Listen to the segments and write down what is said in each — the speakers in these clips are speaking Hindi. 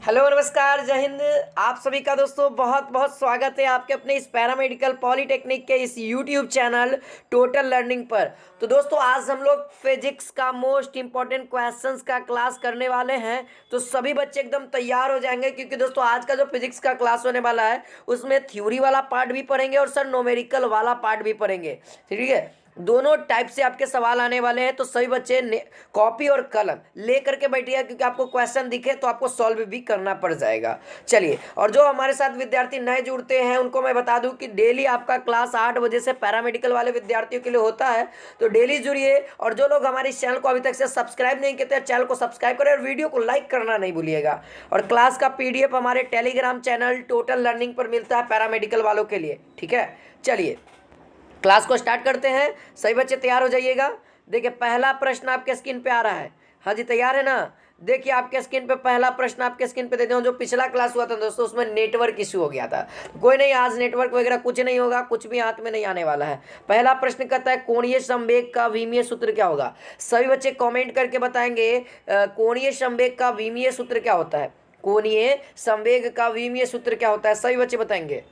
हेलो नमस्कार जय हिंद। आप सभी का दोस्तों बहुत बहुत स्वागत है आपके अपने इस पैरामेडिकल पॉलिटेक्निक के इस यूट्यूब चैनल टोटल लर्निंग पर। तो दोस्तों आज हम लोग फिजिक्स का मोस्ट इंपॉर्टेंट क्वेश्चंस का क्लास करने वाले हैं। तो सभी बच्चे एकदम तैयार हो जाएंगे क्योंकि दोस्तों आज का जो फिजिक्स का क्लास होने वाला है उसमें थ्योरी वाला पार्ट भी पढ़ेंगे और सर न्यूमेरिकल वाला पार्ट भी पढ़ेंगे। ठीक है, दोनों टाइप से आपके सवाल आने वाले हैं। तो सभी बच्चे कॉपी और कलम ले करके बैठिएगा क्योंकि आपको क्वेश्चन दिखे तो आपको सॉल्व भी करना पड़ जाएगा। चलिए, और जो हमारे साथ विद्यार्थी नए जुड़ते हैं उनको मैं बता दूं कि डेली आपका क्लास 8 बजे से पैरामेडिकल वाले विद्यार्थियों के लिए होता है। तो डेली जुड़िए, और जो लोग हमारे इस चैनल को अभी तक से सब्सक्राइब नहीं किए चैनल को सब्सक्राइब करें और वीडियो को लाइक करना नहीं भूलिएगा। और क्लास का PDF हमारे टेलीग्राम चैनल टोटल लर्निंग पर मिलता है पैरामेडिकल वालों के लिए। ठीक है, चलिए क्लास को स्टार्ट करते हैं। सभी बच्चे तैयार हो जाइएगा। देखिए पहला प्रश्न आपके स्क्रीन पे आ रहा है। हाँ जी, तैयार है ना? देखिए आपके स्क्रीन पे पहला प्रश्न आपके स्क्रीन पे देते हैं। जो पिछला क्लास हुआ था दोस्तों उसमें नेटवर्क इशू हो गया था। कोई नहीं, आज नेटवर्क वगैरह कुछ नहीं होगा, कुछ भी हाथ में नहीं आने वाला है। पहला प्रश्न कहता है कोणीय संवेग का विमीय सूत्र क्या होगा। सभी बच्चे कॉमेंट करके बताएंगे कोणीय संवेग का विमीय सूत्र क्या होता है। कोणीय संवेग का विमीय सूत्र क्या होता है, सभी बच्चे बताएंगे।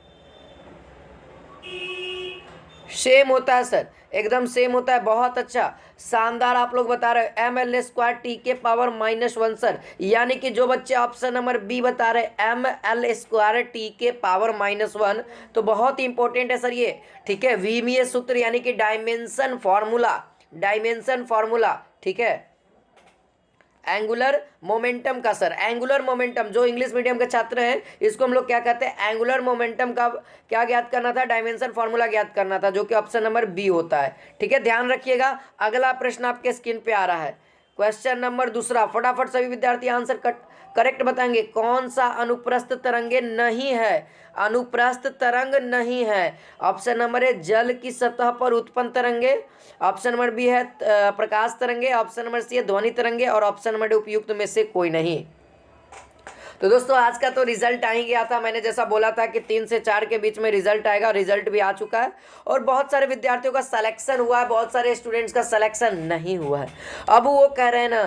सेम होता है सर, एकदम सेम होता है। बहुत अच्छा, शानदार आप लोग बता रहे हैं। ml² T⁻⁻1 सर, यानी कि जो बच्चे ऑप्शन नंबर बी बता रहे हैं ml² T⁻⁻1, तो बहुत ही इंपॉर्टेंट है सर ये। ठीक है, विमीय सूत्र यानी कि डायमेंशन फॉर्मूला। ठीक है, एंगुलर मोमेंटम का सर, एंगुलर मोमेंटम, जो इंग्लिश मीडियम के छात्र हैं इसको हम लोग क्या कहते हैं, एंगुलर मोमेंटम का क्या ज्ञात करना था, डायमेंशन फॉर्मूला ज्ञात करना था, जो कि ऑप्शन नंबर बी होता है। ठीक है, ध्यान रखिएगा। अगला प्रश्न आपके स्क्रीन पे आ रहा है, क्वेश्चन नंबर दूसरा। फटाफट सभी विद्यार्थी आंसर करेक्ट बताएंगे। कौन सा अनुप्रस्थ तरंगे नहीं है, अनुप्रस्थ तरंग नहीं है। ऑप्शन नंबर ए जल की सतह पर उत्पन्न तरंगे, ऑप्शन नंबर बी है प्रकाश तरंगे, ऑप्शन नंबर सी है ध्वनि तरंगे, और ऑप्शन नंबर डी उपयुक्त में से कोई नहीं। तो दोस्तों आज का तो रिजल्ट आ ही गया था। मैंने जैसा बोला था कि 3 से 4 के बीच में रिजल्ट आएगा, रिजल्ट भी आ चुका है। और बहुत सारे विद्यार्थियों का सिलेक्शन हुआ है, बहुत सारे स्टूडेंट्स का सिलेक्शन नहीं हुआ है। अब वो कह रहे हैं ना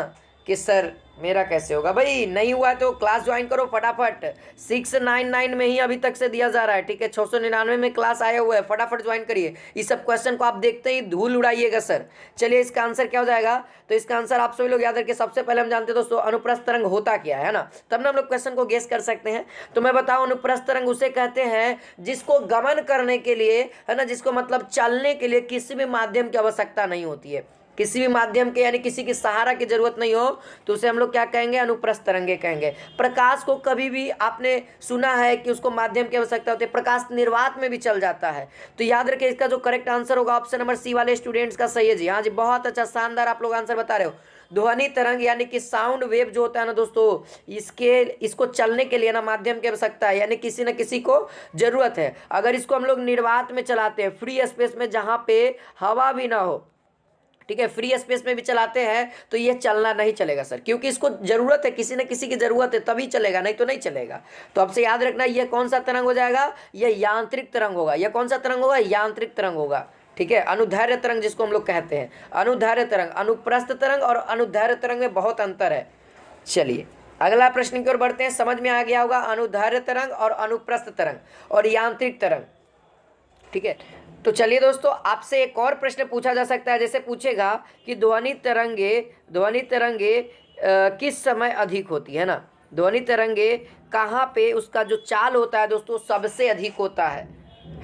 कि सर मेरा कैसे होगा। भाई नहीं हुआ तो क्लास ज्वाइन करो फटाफट। 699 में ही अभी तक से दिया जा रहा है। ठीक है, 699 में क्लास आया हुआ है, फटाफट ज्वाइन करिए। इस सब क्वेश्चन को आप देखते ही धूल उड़ाइएगा सर। चलिए इसका आंसर क्या हो जाएगा, तो इसका आंसर आप सभी लोग याद रखिए। सबसे पहले हम जानते हैं दोस्तों अनुप्रस्थ तरंग होता क्या है ना, तब ना हम लोग क्वेश्चन को गेस कर सकते हैं। तो मैं बताऊं, अनुप्रस्थ तरंग उसे कहते हैं जिसको गमन करने के लिए, है ना, जिसको मतलब चलने के लिए किसी भी माध्यम की आवश्यकता नहीं होती है, किसी भी माध्यम के यानी किसी की सहारा की जरूरत नहीं हो, तो उसे हम लोग क्या कहेंगे, अनुप्रस्थ तरंगे कहेंगे। प्रकाश को कभी भी आपने सुना है कि उसको माध्यम की आवश्यकता होती है, प्रकाश निर्वात में भी चल जाता है। तो याद रखिए इसका जो करेक्ट आंसर होगा ऑप्शन नंबर सी वाले स्टूडेंट्स का सही है जी। हाँ जी, बहुत अच्छा, शानदार आप लोग आंसर बता रहे हो। ध्वनि तरंग यानी कि साउंड वेव जो होता है ना दोस्तों, इसको चलने के लिए ना माध्यम की आवश्यकता है, यानी किसी न किसी को जरूरत है। अगर इसको हम लोग निर्वात में चलाते हैं, फ्री स्पेस में जहाँ पे हवा भी ना हो, ठीक है, फ्री स्पेस में भी चलाते हैं, तो ये चलना नहीं चलेगा सर, क्योंकि इसको जरूरत है, किसी न किसी की जरूरत है तभी चलेगा, नहीं तो नहीं चलेगा। तो आपसे याद रखना ये कौन सा तरंग हो जाएगा, ये यांत्रिक तरंग होगा। यह कौन सा तरंग होगा, यांत्रिक तरंग होगा। ठीक है, अनुदैर्ध्य तरंग जिसको हम लोग कहते हैं, अनुदैर्ध्य तरंग, अनुप्रस्थ तरंग और अनुदैर्ध्य तरंग में बहुत अंतर है। चलिए अगला प्रश्न की ओर बढ़ते हैं। समझ में आ गया होगा अनुदैर्ध्य तरंग और अनुप्रस्थ तरंग और यांत्रिक तरंग। ठीक है, तो चलिए दोस्तों आपसे एक और प्रश्न पूछा जा सकता है। जैसे पूछेगा कि ध्वनि तरंगे किस समय अधिक होती है ना, ध्वनि तरंगे कहाँ पे उसका जो चाल होता है दोस्तों सबसे अधिक होता है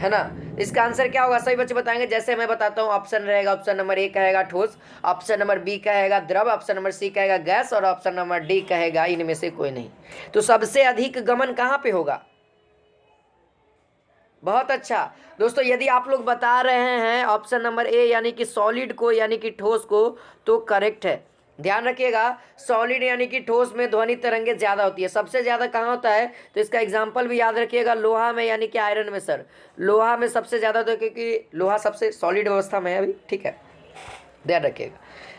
ना। इसका आंसर क्या होगा, सही बच्चे बताएंगे। जैसे मैं बताता हूँ, ऑप्शन रहेगा, ऑप्शन नंबर ए कहेगा ठोस, ऑप्शन नंबर बी कहेगा द्रव, ऑप्शन नंबर सी कहेगा गैस, और ऑप्शन नंबर डी कहेगा इनमें से कोई नहीं। तो सबसे अधिक गमन कहाँ पे होगा, बहुत अच्छा दोस्तों। यदि आप लोग बता रहे हैं ऑप्शन नंबर ए यानी कि सॉलिड को, यानी कि ठोस को, तो करेक्ट है। ध्यान रखिएगा, सॉलिड यानी कि ठोस में ध्वनि तरंगे ज़्यादा होती है। सबसे ज़्यादा कहाँ होता है, तो इसका एग्जांपल भी याद रखिएगा, लोहा में यानी कि आयरन में सर, लोहा में सबसे ज़्यादा होता है क्योंकि लोहा सबसे सॉलिड अवस्था में है अभी। ठीक है, ध्यान रखिएगा।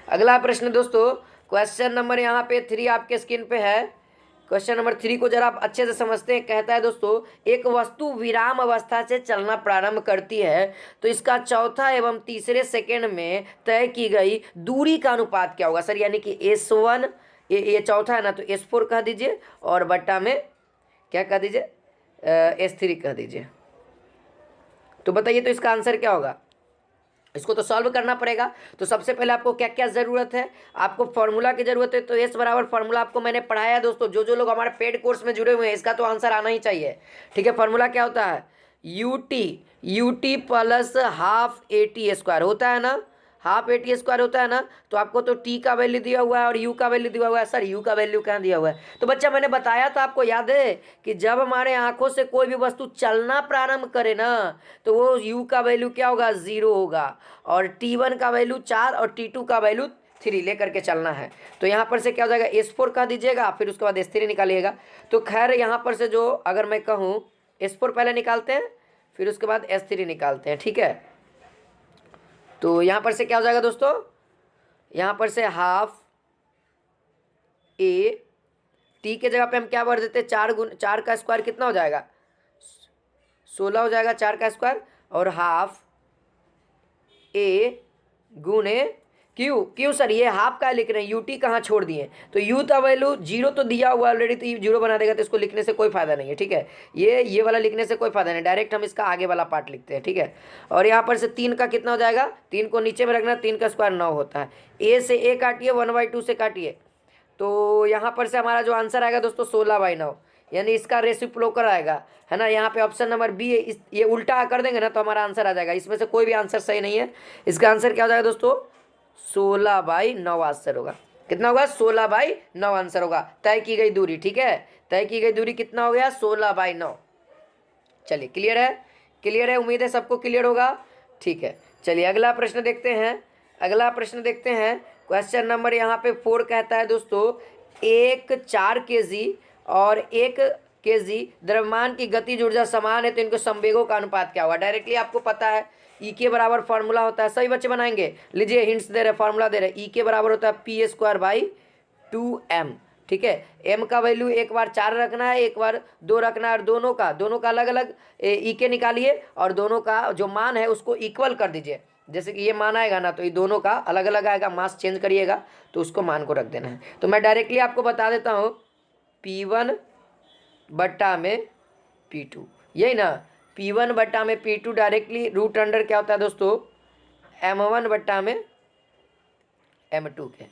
अगला प्रश्न दोस्तों, क्वेश्चन नंबर यहाँ पे 3 आपके स्क्रीन पे है। क्वेश्चन नंबर 3 को जरा आप अच्छे से समझते हैं। कहता है दोस्तों, एक वस्तु विराम अवस्था से चलना प्रारंभ करती है तो इसका चौथा एवं तीसरे सेकंड में तय की गई दूरी का अनुपात क्या होगा सर, यानी कि S1 ये चौथा है ना, तो S4 कह दीजिए और बट्टा में क्या कह दीजिए, S3 कह दीजिए। तो बताइए तो इसका आंसर क्या होगा, इसको तो सॉल्व करना पड़ेगा। तो सबसे पहले आपको क्या क्या ज़रूरत है, आपको फॉर्मूला की ज़रूरत है। तो एस बराबर फॉर्मूला आपको मैंने पढ़ाया है दोस्तों, जो लोग हमारे पेड कोर्स में जुड़े हुए हैं इसका तो आंसर आना ही चाहिए। ठीक है, फॉर्मूला क्या होता है, यूटी प्लस हाफ AT² होता है ना, हाफ AT² होता है ना। तो आपको तो टी का वैल्यू दिया हुआ है और यू का वैल्यू दिया हुआ है। सर यू का वैल्यू कहाँ दिया हुआ है, तो बच्चा मैंने बताया था आपको, याद है कि जब हमारे आंखों से कोई भी वस्तु चलना प्रारंभ करे ना, तो वो यू का वैल्यू क्या होगा, 0 होगा, और T1 का वैल्यू 4 और T2 का वैल्यू 3 लेकर के चलना है। तो यहाँ पर से क्या हो जाएगा, S4 कह दीजिएगा, फिर उसके बाद S3 निकालिएगा। तो खैर यहाँ पर से जो अगर मैं कहूँ S4 पहले निकालते हैं, फिर उसके बाद S3 निकालते हैं। ठीक है, तो यहाँ पर से क्या हो जाएगा दोस्तों, यहाँ पर से हाफ T के जगह पे हम क्या भर देते हैं, 4 का स्क्वायर कितना हो जाएगा, 16 हो जाएगा 4 का स्क्वायर, और हाफ A गुणे क्यू सर ये हाफ का लिख रहे हैं, यूटी कहाँ छोड़ दिए, तो यू का वैल्यू 0 तो दिया हुआ ऑलरेडी, तो ये 0 बना देगा, तो इसको लिखने से कोई फायदा नहीं है। ठीक है, ये वाला लिखने से कोई फायदा नहीं, डायरेक्ट हम इसका आगे वाला पार्ट लिखते हैं। ठीक है, और यहाँ पर से 3 का कितना हो जाएगा, 3 को नीचे में रखना, 3 का स्क्वायर 9 होता है। ए से ए काटिए, 1/2 से काटिए, तो यहाँ पर से हमारा जो आंसर आएगा दोस्तों 16/9, यानी इसका रेसिप्रोकल आएगा, है ना। यहाँ पे ऑप्शन नंबर बी है, ये उल्टा कर देंगे ना तो हमारा आंसर आ जाएगा। इसमें से कोई भी आंसर सही नहीं है, इसका आंसर क्या हो जाएगा दोस्तों, 16/9 आंसर होगा। कितना होगा, 16/9 आंसर होगा। तय की गई दूरी, ठीक है, तय की गई दूरी कितना हो गया, 16/9। चलिए क्लियर है, क्लियर है, उम्मीद है सबको क्लियर होगा। ठीक है, चलिए अगला प्रश्न देखते हैं, अगला प्रश्न देखते हैं। क्वेश्चन नंबर यहाँ पे 4 कहता है दोस्तों, एक 4 kg और 1 kg द्रव्यमान की गतिज ऊर्जा समान है, तो इनको संवेगों का अनुपात क्या होगा। डायरेक्टली आपको पता है ई के बराबर फॉर्मूला होता है, सभी बच्चे बनाएंगे। लीजिए हिंट्स दे रहे, फॉर्मूला दे रहे, ई के बराबर होता है P²/2m। ठीक है, m का वैल्यू एक बार 4 रखना है, एक बार 2 रखना है, और दोनों का अलग अलग ई के निकालिए, और दोनों का जो मान है उसको इक्वल कर दीजिए। जैसे कि ये मान आएगा ना, तो ये दोनों का अलग अलग आएगा, मास चेंज करिएगा तो उसको मान को रख देना है। तो मैं डायरेक्टली आपको बता देता हूँ, P1/P2, यही ना, P1/P2 डायरेक्टली रूट अंडर क्या होता है दोस्तों, M1/M2 के,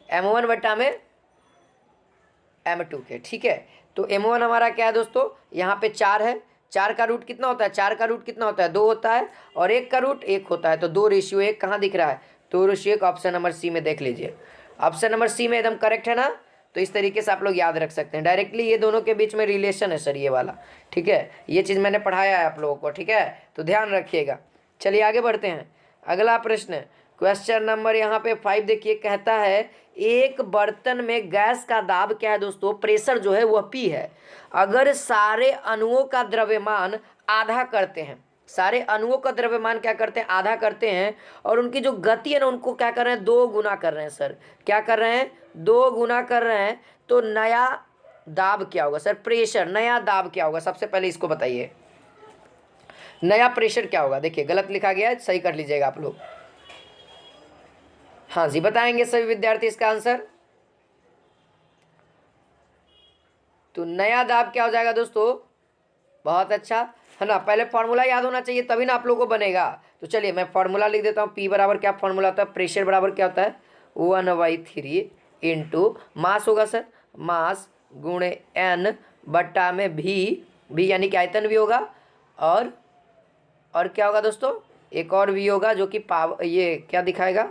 M1/M2 के। ठीक है, तो M1 हमारा क्या है दोस्तों, यहाँ पे 4 है, 4 का रूट कितना होता है, 4 का रूट कितना होता है, 2 होता है, और 1 का रूट 1 होता है, तो 2:1 कहाँ दिख रहा है, 2:1 ऑप्शन नंबर सी में देख लीजिए। ऑप्शन नंबर सी में एकदम करेक्ट है ना। तो इस तरीके से आप लोग याद रख सकते हैं, डायरेक्टली ये दोनों के बीच में रिलेशन है सर, ये वाला। ठीक है, ये चीज़ मैंने पढ़ाया है आप लोगों को, ठीक है, तो ध्यान रखिएगा। चलिए आगे बढ़ते हैं, अगला प्रश्न, क्वेश्चन नंबर यहाँ पे 5 देखिए, कहता है एक बर्तन में गैस का दाब क्या है दोस्तों, प्रेशर जो है वह P है। अगर सारे अणुओं का द्रव्यमान आधा करते हैं, सारे अणुओं का द्रव्यमान क्या करते हैं, आधा करते हैं, और उनकी जो गति है ना उनको क्या कर रहे हैं, 2 गुना कर रहे हैं। सर क्या कर रहे हैं, 2 गुना कर रहे हैं, तो नया दाब क्या होगा सर, प्रेशर, नया दाब क्या होगा, सबसे पहले इसको बताइए, नया प्रेशर क्या होगा। देखिए गलत लिखा गया है, सही कर लीजिएगा आप लोग। हाँ जी, बताएंगे सभी विद्यार्थी इसका आंसर। तो नया दाब क्या हो जाएगा दोस्तों, बहुत अच्छा है ना, पहले फॉर्मूला याद होना चाहिए तभी ना आप लोगों को बनेगा। तो चलिए मैं फॉर्मूला लिख देता हूँ, P बराबर क्या फॉर्मूला होता है, प्रेशर बराबर क्या होता है, 1/3 इंटू मास होगा सर, मास गुणे N बट्टा में भी यानी कि आयतन भी होगा, और क्या होगा दोस्तों, एक और भी होगा जो कि पावर, ये क्या दिखाएगा,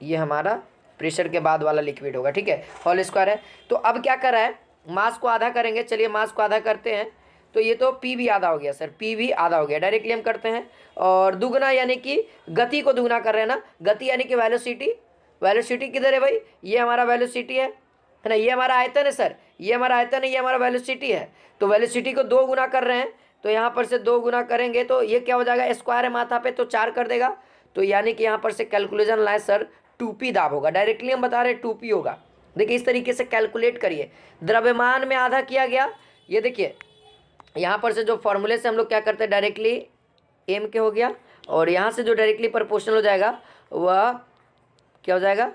ये हमारा प्रेशर के बाद वाला लिक्विड होगा। ठीक है, होल स्क्वायर है। तो अब क्या कर रहा है, मास को आधा करेंगे, चलिए मास को आधा करते हैं, तो ये तो P भी आधा हो गया सर, P भी आधा हो गया, डायरेक्टली हम करते हैं, और दुगना यानी कि गति को दुगना कर रहे हैं ना, गति यानी कि वेलोसिटी, वेलोसिटी किधर है भाई, ये हमारा वेलोसिटी है ना, ये हमारा आयतन है सर, ये हमारा आयतन है, ये हमारा वेलोसिटी है, तो वेलोसिटी को 2 गुना कर रहे हैं, तो यहाँ पर से 2 गुना करेंगे तो ये क्या हो जाएगा, स्क्वायर है माथा पे तो 4 कर देगा, तो यानी कि यहाँ पर से कैलकुलेशन लाए सर, 2P दाब होगा, डायरेक्टली हम बता रहे हैं 2P होगा। देखिए इस तरीके से कैलकुलेट करिए, द्रव्यमान में आधा किया गया, ये देखिए यहाँ पर से जो फॉर्मूले से हम लोग क्या करते हैं, डायरेक्टली M के हो गया, और यहाँ से जो डायरेक्टली प्रोपोर्शनल हो जाएगा वह क्या हो जाएगा,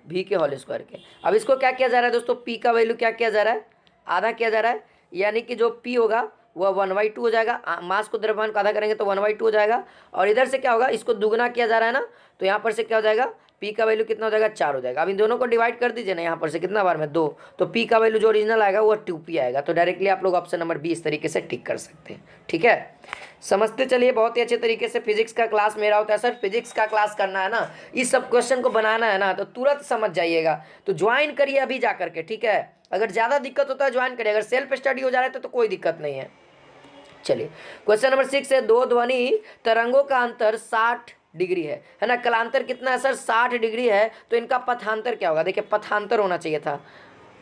v के होल स्क्वायर के। अब इसको क्या किया जा रहा है दोस्तों, p का वैल्यू क्या किया जा रहा है, आधा किया जा रहा है, यानी कि जो p होगा वह 1/2 हो जाएगा। मास को द्रव्यमान को आधा करेंगे तो 1/2 हो जाएगा। और इधर से क्या होगा, इसको दुगना किया जा रहा है ना, तो यहाँ पर से क्या हो जाएगा, p का वैल्यू कितना हो जाएगा, 4 हो जाएगा। अब इन दोनों को डिवाइड कर दीजिए ना, यहाँ पर से कितना बार में 2, तो p का वैल्यू जो ओरिजिनल आएगा वो 2p आएगा। तो डायरेक्टली आप लोग ऑप्शन नंबर बी इस तरीके से टिक कर सकते हैं। ठीक है, समझते चलिए बहुत ही अच्छे तरीके से। फिजिक्स का क्लास मेरा होता है सर, फिजिक्स का क्लास करना है ना, इस सब क्वेश्चन को बनाना है ना, तो तुरंत समझ जाइएगा। तो ज्वाइन करिए अभी जा करके, ठीक है। अगर ज़्यादा दिक्कत होता है ज्वाइन करिए, अगर सेल्फ स्टडी हो जा रहा है तो कोई दिक्कत नहीं है। चलिए क्वेश्चन नंबर 6 है, दो ध्वनि तरंगों का अंतर 60 डिग्री है ना। कलांतर कितना है सर, 60 डिग्री है। तो इनका पथांतर क्या होगा, देखिए पथांतर होना चाहिए था,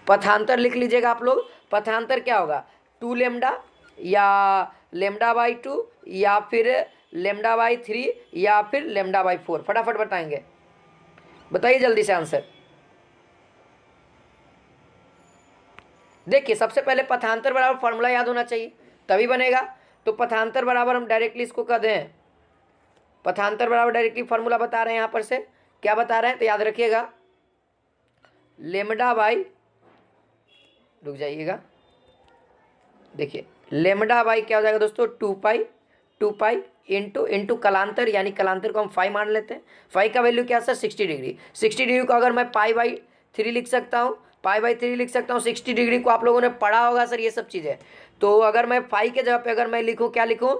पथांतर लिख लीजिएगा आप लोग। पथांतर क्या होगा, 2 लेमडा या λ/2 या फिर λ/3 या फिर λ/4। फटाफट बताएंगे, बताइए जल्दी से आंसर। देखिए सबसे पहले पथांतर बराबर फॉर्मूला याद होना चाहिए तभी बनेगा। तो पथांतर बराबर हम डायरेक्टली इसको कह दें, पथांतर बराबर डायरेक्टली फॉर्मूला बता रहे हैं, यहाँ पर से क्या बता रहे हैं तो याद रखिएगा, λ/, रुक जाइएगा, देखिए λ/, क्या हो जाएगा दोस्तों, 2 इंटू कलांतर, यानी कलांतर को हम 5 मान लेते हैं। 5 का वैल्यू क्या है सर, 60 डिग्री। 60 डिग्री को अगर मैं π/3 लिख सकता हूँ, π/3 लिख सकता हूँ। 60 डिग्री को आप लोगों ने पढ़ा होगा सर ये सब चीज़ें। तो अगर मैं 5 के जगह पे अगर मैं लिखूँ, क्या लिखूँ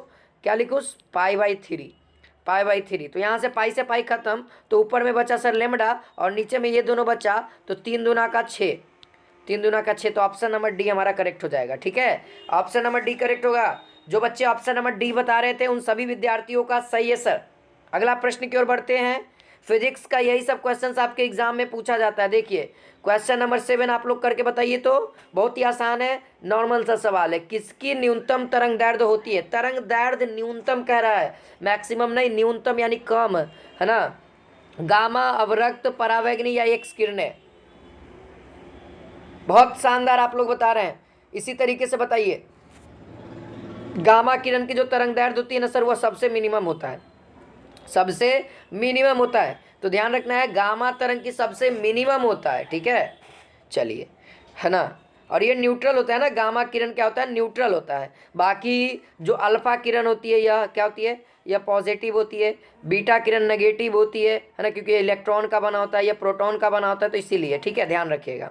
π/3, तो यहाँ से पाई से पाई खत्म, तो ऊपर में बचा सर लेमडा और नीचे में ये दोनों बचा, तो 3 दूना का 6, 3 दूना का 6, तो ऑप्शन नंबर डी हमारा करेक्ट हो जाएगा। ठीक है, ऑप्शन नंबर डी करेक्ट होगा। जो बच्चे ऑप्शन नंबर डी बता रहे थे उन सभी विद्यार्थियों का सही है सर। अगला प्रश्न की ओर बढ़ते हैं। फिजिक्स का यही सब क्वेश्चंस आपके एग्जाम में पूछा जाता है। देखिए क्वेश्चन नंबर 7 आप लोग करके बताइए, तो बहुत ही आसान है, नॉर्मल सा सवाल है। किसकी न्यूनतम तरंग दैर्ध्य होती है, तरंग दैर्ध्य न्यूनतम कह रहा है, मैक्सिमम नहीं, न्यूनतम यानी कम, है ना। गामा, अवरक्त, परावैगनी या एक्स किरणें। बहुत शानदार आप लोग बता रहे हैं, इसी तरीके से बताइए। गामा किरण की जो तरंग दैर्ध्य होती है ना सर, वह सबसे मिनिमम होता है, सबसे मिनिमम होता है। तो ध्यान रखना है, गामा तरंग की सबसे मिनिमम होता है। ठीक है, चलिए, है ना। और ये न्यूट्रल होता है ना, गामा किरण क्या होता है, न्यूट्रल होता है। बाकी जो अल्फा किरण होती है यह क्या होती है, यह पॉजिटिव होती है। बीटा किरण नेगेटिव होती है ना, क्योंकि इलेक्ट्रॉन का बना होता है, यह प्रोटॉन का बना होता है, तो इसीलिए। ठीक है, ध्यान रखिएगा।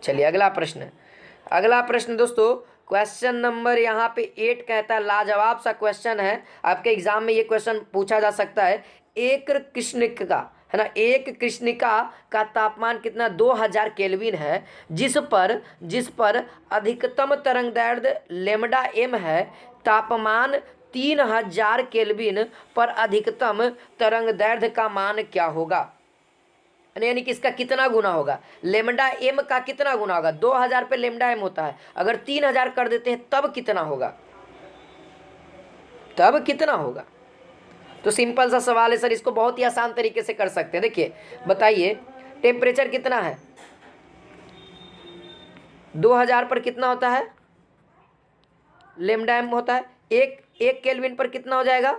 चलिए अगला प्रश्न, अगला प्रश्न दोस्तों क्वेश्चन नंबर यहाँ पे 8 कहता है, लाजवाब सा क्वेश्चन है, आपके एग्जाम में ये क्वेश्चन पूछा जा सकता है। एक कृष्णिका, है ना, एक कृष्णिका का तापमान कितना, 2000 केल्विन है, जिस पर अधिकतम तरंग दैर्ध्य λm है। तापमान 3000 केल्विन पर अधिकतम तरंग दैर्ध्य का मान क्या होगा, यानी कि इसका कितना गुना होगा, λm का कितना गुना होगा। 2000 पे λm होता है, अगर 3000 कर देते हैं तब कितना होगा, तब कितना होगा। तो सिंपल सा सवाल है सर, इसको बहुत ही आसान तरीके से कर सकते हैं। देखिए बताइए, टेम्परेचर कितना है, 2000 पर कितना होता है, λm होता है। एक केल्विन पर कितना हो जाएगा,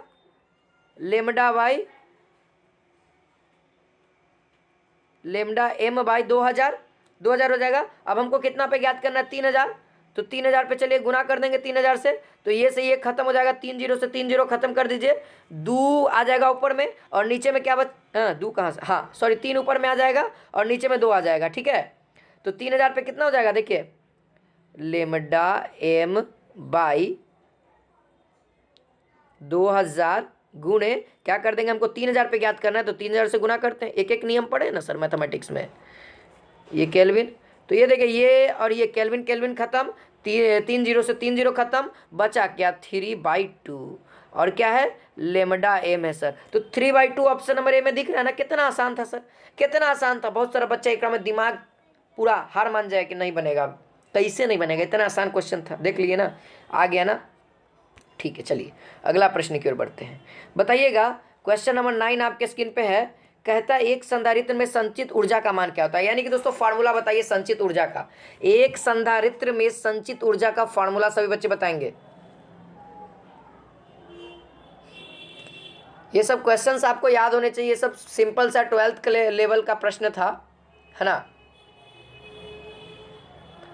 λm/2000 हो जाएगा। अब हमको कितना पे ज्ञात करना है, 3000, तो 3000 पे चलिए गुना कर देंगे 3000 से, तो ये से ये खत्म हो जाएगा, 3 0 से 3 0 खत्म कर दीजिए, 2 आ जाएगा ऊपर में, और नीचे में क्या दो कहाँ से, हाँ सॉरी 3 ऊपर में आ जाएगा और नीचे में 2 आ जाएगा। ठीक है, तो 3000 पे कितना हो जाएगा, देखिए λm/2000 गुणे क्या कर देंगे, हमको 3000 पे ज्ञात करना है, तो 3000 से गुना करते हैं। एक एक नियम पढ़े ना सर मैथमेटिक्स में, ये केल्विन, तो ये देखिए ये और ये केल्विन, केल्विन खत्म, 3 0 से 3 0 खत्म, बचा क्या 3/2, और क्या है λm है सर। तो 3/2 ऑप्शन नंबर ए में दिख रहा है ना, कितना आसान था सर, कितना आसान था। बहुत सारा बच्चा एक में दिमाग पूरा हार मान जाए कि नहीं बनेगा, कैसे नहीं बनेगा, इतना आसान क्वेश्चन था, देख लिए ना, आ गया ना। ठीक है, चलिए अगला प्रश्न की ओर बढ़ते हैं। बताइएगा क्वेश्चन नंबर 9 आपके स्क्रीन पे है, कहता है एक संधारित्र में संचित ऊर्जा का मान क्या होता है। यानी कि दोस्तों फार्मूला बताइए संचित ऊर्जा का, एक संधारित्र में संचित ऊर्जा का फार्मूला सभी बच्चे बताएंगे। ये सब क्वेश्चंस आपको याद होने चाहिए, ये सब सिंपल सा 12th के लेवल का प्रश्न था, है ना।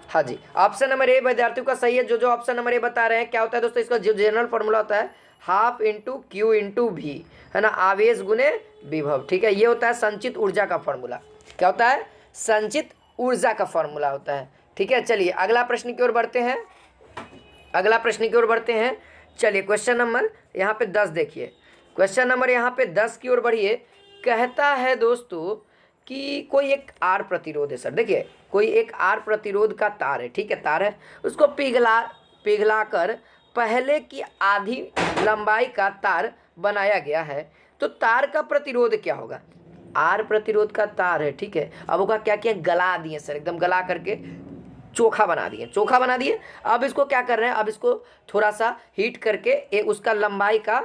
हाँ जी, ऑप्शन नंबर ए विद्यार्थियों का सही है। जो जो ऑप्शन नंबर ए बता रहे हैं, क्या होता है दोस्तों, इसका जो जनरल फॉर्मूला होता है हाफ इंटू क्यू इंटू भी, है ना, आवेश गुने विभव, ठीक है। ये होता है संचित ऊर्जा का फॉर्मूला। क्या होता है? संचित ऊर्जा का फॉर्मूला होता है, ठीक है। चलिए अगला प्रश्न की ओर बढ़ते हैं, अगला प्रश्न की ओर बढ़ते हैं। चलिए क्वेश्चन नंबर यहाँ पे 10 देखिए, क्वेश्चन नंबर यहाँ पे 10 की ओर बढ़िए। कहता है दोस्तों कि कोई एक आर प्रतिरोध है सर, देखिए कोई एक आर प्रतिरोध का तार है, ठीक है, तार है, उसको पिघला कर पहले की आधी लंबाई का तार बनाया गया है, तो तार का प्रतिरोध क्या होगा? आर प्रतिरोध का तार है, ठीक है। अब होगा क्या किया, गला दिए सर, एकदम गला करके चोखा बना दिए, चोखा बना दिए। अब इसको क्या कर रहे हैं, अब इसको थोड़ा सा हीट करके उसका लंबाई का,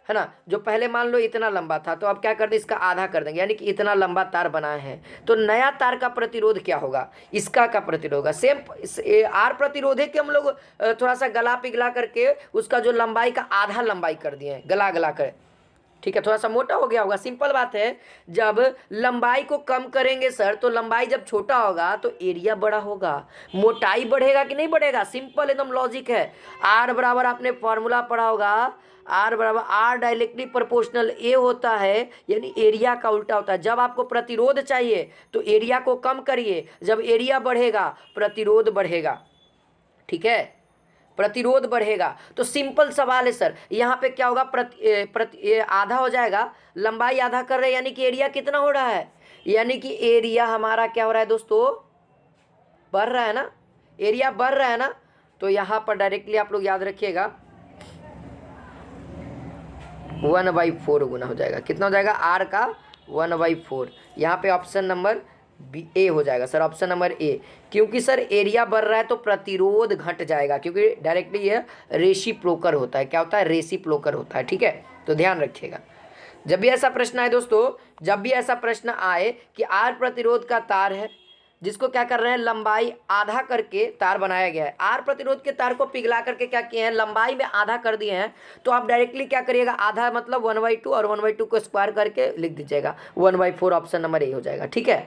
है ना, जो पहले मान लो इतना लंबा था, तो अब क्या कर दें, इसका आधा कर देंगे, यानी कि इतना लंबा तार बनाए हैं। तो नया तार का प्रतिरोध क्या होगा? इसका का प्रतिरोध होगा सेम आर प्रतिरोध है कि हम लोग थोड़ा सा गला पिघला करके उसका जो लंबाई का आधा लंबाई कर दिए हैं, गला गला कर, ठीक है, थोड़ा सा मोटा हो गया होगा। सिंपल बात है, जब लंबाई को कम करेंगे सर, तो लंबाई जब छोटा होगा तो एरिया बड़ा होगा, मोटाई बढ़ेगा कि नहीं बढ़ेगा? सिंपल एकदम लॉजिक है। आर बराबर आपने फॉर्मूला पढ़ा होगा, आर बराबर आर डायरेक्टली प्रोपोर्शनल ए होता है, यानी एरिया का उल्टा होता है। जब आपको प्रतिरोध चाहिए तो एरिया को कम करिए, जब एरिया बढ़ेगा प्रतिरोध बढ़ेगा, ठीक है, प्रतिरोध बढ़ेगा। तो सिंपल सवाल है सर, यहाँ पे क्या होगा, आधा हो जाएगा, लंबाई आधा कर रहे हैं, यानी कि एरिया कितना हो रहा है, यानी कि एरिया हमारा क्या हो रहा है दोस्तों, बढ़ रहा है ना, एरिया बढ़ रहा है ना। तो यहाँ पर डायरेक्टली आप लोग याद रखिएगा 1/4 गुना हो जाएगा, कितना हो जाएगा, आर का 1/4। यहाँ पे ऑप्शन नंबर ए हो जाएगा सर, ऑप्शन नंबर ए, क्योंकि सर एरिया बढ़ रहा है तो प्रतिरोध घट जाएगा, क्योंकि डायरेक्टली ये रेसिप्रोकल होता है। क्या होता है? रेसिप्रोकल होता है, ठीक है। तो ध्यान रखिएगा, जब भी ऐसा प्रश्न आए दोस्तों, जब भी ऐसा प्रश्न आए कि आर प्रतिरोध का तार है जिसको क्या कर रहे हैं, लंबाई आधा करके तार बनाया गया है, आर प्रतिरोध के तार को पिघला करके क्या किए हैं, लंबाई में आधा कर दिए हैं, तो आप डायरेक्टली क्या करिएगा, आधा मतलब 1/2 और 1/2 को स्क्वायर करके लिख दीजिएगा, 1/4 ऑप्शन नंबर ए हो जाएगा, ठीक है,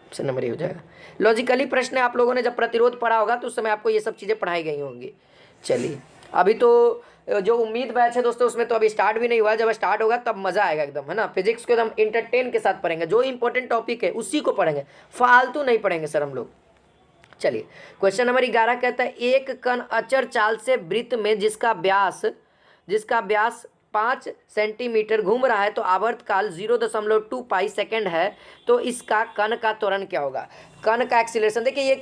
ऑप्शन नंबर ए हो जाएगा। लॉजिकली प्रश्न है, आप लोगों ने जब प्रतिरोध पढ़ा होगा तो उस समय आपको ये सब चीज़ें पढ़ाई गई होंगी। चलिए अभी तो जो उम्मीद बैच है दोस्तों, उसमें तो अभी स्टार्ट भी नहीं हुआ है, जब स्टार्ट होगा तब मज़ा आएगा एकदम, है ना। फिजिक्स को एकदम इंटरटेन के साथ पढ़ेंगे, जो इंपॉर्टेंट टॉपिक है उसी को पढ़ेंगे, फालतू नहीं पढ़ेंगे सर हम लोग। चलिए क्वेश्चन नंबर 11 कहता है, एक कण अचर चाल से वृत्त में जिसका व्यास 5 सेंटीमीटर घूम रहा है, तो आवर्तकाल 0.2 पाई सेकेंड है, तो इसका कण का त्वरण क्या होगा? कण का एक्सीलरेशन, देखिए ये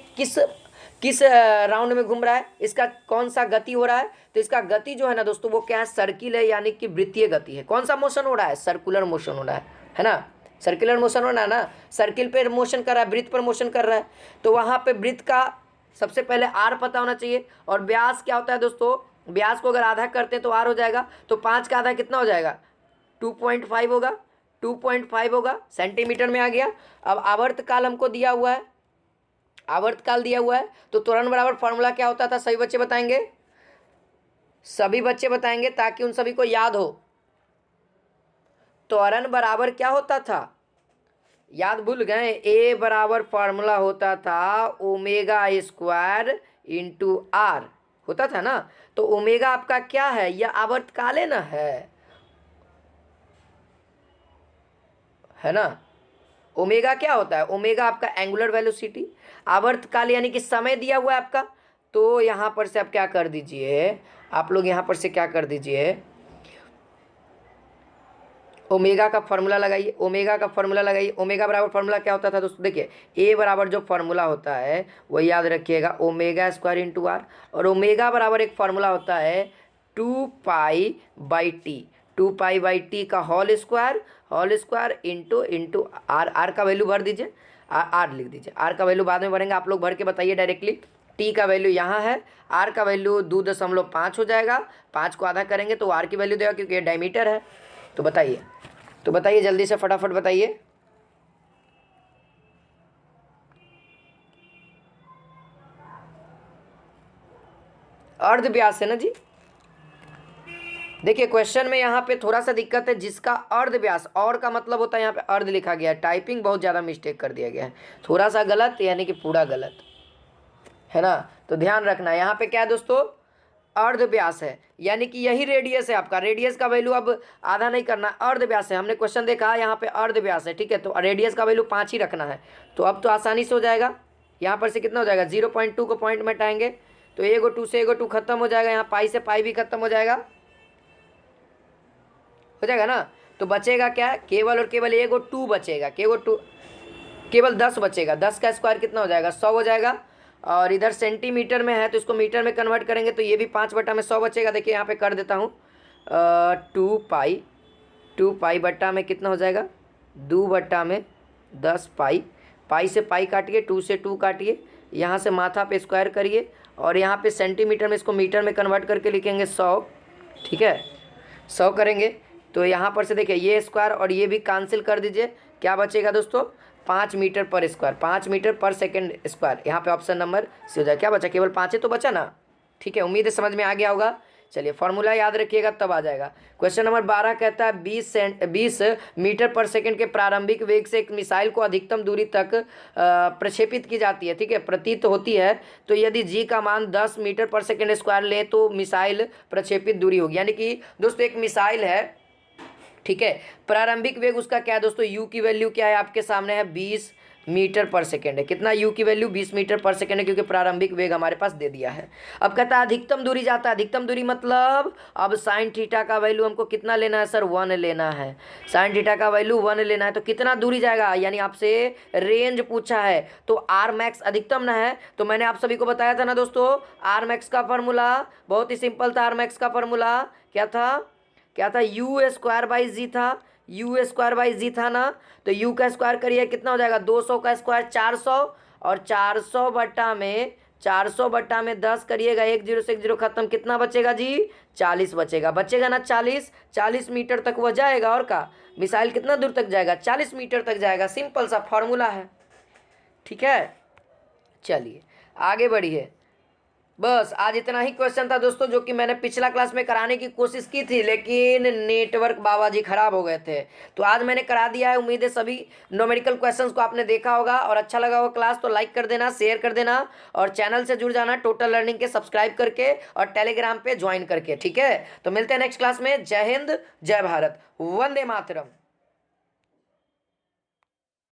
किस राउंड में घूम रहा है, इसका कौन सा गति हो रहा है, तो इसका गति जो है ना दोस्तों, वो क्या है, सर्किल है, यानी कि वृत्तीय गति है। कौन सा मोशन हो रहा है? सर्कुलर मोशन हो रहा है ना, सर्कुलर मोशन हो रहा है ना, सर्किल पे मोशन कर रहा है, वृत्त पर मोशन कर रहा है। तो वहाँ पे वृत्त का सबसे पहले आर पता होना चाहिए, और व्यास क्या होता है दोस्तों, व्यास को अगर आधा करते हैं तो आर हो जाएगा, तो 5 का आधा कितना हो जाएगा, 2.5 होगा, 2.5 होगा, सेंटीमीटर में आ गया। अब आवर्तकाल हमको दिया हुआ है, आवर्तकाल दिया हुआ है, तो त्वरण बराबर फॉर्मूला क्या होता था, सभी बच्चे बताएंगे, सभी बच्चे बताएंगे ताकि उन सभी को याद हो। त्वरण बराबर क्या होता था, याद भूल गए, ए बराबर फॉर्मूला होता था ओमेगा स्क्वायर इंटू आर होता था ना। तो ओमेगा आपका क्या है, यह आवर्तकाल ना है ना। ओमेगा क्या होता है, ओमेगा आपका एंगुलर वेलोसिटी, आवर्तकाल यानी कि समय दिया हुआ है आपका। तो यहाँ पर से आप क्या कर दीजिए, आप लोग यहाँ पर से क्या कर दीजिए, ओमेगा का फॉर्मूला लगाइए, ओमेगा का फॉर्मूला लगाइए। ओमेगा बराबर फॉर्मूला क्या होता था दोस्तों, देखिए ए बराबर जो फॉर्मूला होता है वो याद रखिएगा, ओमेगा स्क्वायर इंटू आर, और ओमेगा बराबर एक फॉर्मूला होता है 2π/t, 2π/t का whole square into R, R का वैल्यू भर दीजिए, आर लिख दीजिए, आर का वैल्यू बाद में भरेंगे, आप लोग भर के बताइए डायरेक्टली। टी का वैल्यू यहाँ है, आर का वैल्यू 2.5 हो जाएगा, 5 को आधा करेंगे तो आर की वैल्यू देगा, क्योंकि ये डायमीटर है। तो बताइए जल्दी से फटाफट बताइए। अर्ध व्यास है ना जी, देखिए क्वेश्चन में यहाँ पे थोड़ा सा दिक्कत है, जिसका अर्ध व्यास, और का मतलब होता है यहाँ पे अर्ध लिखा गया है, टाइपिंग बहुत ज़्यादा मिस्टेक कर दिया गया है, थोड़ा सा गलत यानी कि पूरा गलत है ना। तो ध्यान रखना यहाँ पे क्या है दोस्तों, अर्ध व्यास है, यानी कि यही रेडियस है आपका, रेडियस का वैल्यू अब आधा नहीं करना, अर्ध व्यास है, हमने क्वेश्चन देखा यहाँ पे अर्ध व्यास है, ठीक है। तो रेडियस का वैल्यू 5 ही रखना है, तो अब तो आसानी से हो जाएगा। यहाँ पर से कितना हो जाएगा, 0.2 को पॉइंट में हटाएंगे तो एगो 2 से एगो 2 खत्म हो जाएगा, यहाँ पाई से पाई भी खत्म हो जाएगा ना। तो बचेगा क्या, केवल और केवल एगो 2 बचेगा, केवल 10 बचेगा, 10 का स्क्वायर कितना हो जाएगा, 100 हो जाएगा। और इधर सेंटीमीटर में है तो इसको मीटर में कन्वर्ट करेंगे तो ये भी 5/100 बचेगा। देखिए यहाँ पे कर देता हूँ 2 पाई बट्टा में कितना हो जाएगा, 2/10 पाई, पाई से पाई काटिए, 2 से 2 काटिए, यहाँ से माथा पे स्क्वायर करिए और यहाँ पे सेंटीमीटर में इसको मीटर में कन्वर्ट करके लिखेंगे 100, ठीक है। 100 करेंगे तो यहाँ पर से देखिए ये स्क्वायर और ये भी कैंसिल कर दीजिए, क्या बचेगा दोस्तों, 5 मीटर पर स्क्वायर, 5 मीटर पर सेकेंड स्क्वायर। यहाँ पे ऑप्शन नंबर सी हो जाए, क्या बचा, केवल 5 ही तो बचा ना, ठीक है। उम्मीद है समझ में आ गया होगा। चलिए फॉर्मूला याद रखिएगा तब आ जाएगा। क्वेश्चन नंबर 12 कहता है 20 मीटर पर सेकंड के प्रारंभिक वेग से एक मिसाइल को अधिकतम दूरी तक प्रक्षेपित की जाती है, ठीक है, प्रतीत होती है। तो यदि जी का मान 10 मीटर पर सेकंड स्क्वायर ले तो मिसाइल प्रक्षेपित दूरी होगी। यानी कि दोस्तों एक मिसाइल है, ठीक है, प्रारंभिक वेग उसका क्या है दोस्तों, यू की वैल्यू क्या है आपके सामने है, 20 मीटर पर सेकेंड है। कितना, यू की वैल्यू 20 मीटर पर सेकेंड है, क्योंकि प्रारंभिक वेग हमारे पास दे दिया है। अब कहता है अधिकतम दूरी जाता है, अधिकतम दूरी मतलब अब साइन थीटा का वैल्यू हमको कितना लेना है सर, 1 लेना है। साइन थीटा का वैल्यू 1 लेना है तो कितना दूरी जाएगा, यानी आपसे रेंज पूछा है तो आर मैक्स अधिकतम ना है। तो मैंने आप सभी को बताया था ना दोस्तों, आर मैक्स का फॉर्मूला बहुत ही सिंपल था। आर मैक्स का फॉर्मूला क्या था, यू स्क्वायर बाई जी था, यू स्क्वायर बाई जी था ना। तो यू का स्क्वायर करिए कितना हो जाएगा, 200 का स्क्वायर 400, और 400 बट्टा में 10 करिएगा, 1 0 से 1 0 खत्म, कितना बचेगा जी, 40 बचेगा ना। 40 मीटर तक वह जाएगा, और का मिसाइल कितना दूर तक जाएगा, 40 मीटर तक जाएगा। सिंपल सा फॉर्मूला है, ठीक है। चलिए आगे बढ़िए, बस आज इतना ही क्वेश्चन था दोस्तों, जो कि मैंने पिछला क्लास में कराने की कोशिश की थी, लेकिन नेटवर्क बाबा जी खराब हो गए थे। तो आज मैंने करा दिया है। उम्मीद है सभी न्यूमेरिकल क्वेश्चंस को आपने देखा होगा और अच्छा लगा होगा क्लास, तो लाइक कर देना, शेयर कर देना और चैनल से जुड़ जाना टोटल लर्निंग के, सब्सक्राइब करके और टेलीग्राम पे ज्वाइन करके, ठीक है। तो मिलते हैं नेक्स्ट क्लास में। जय हिंद, जय भारत, वंदे मातरम।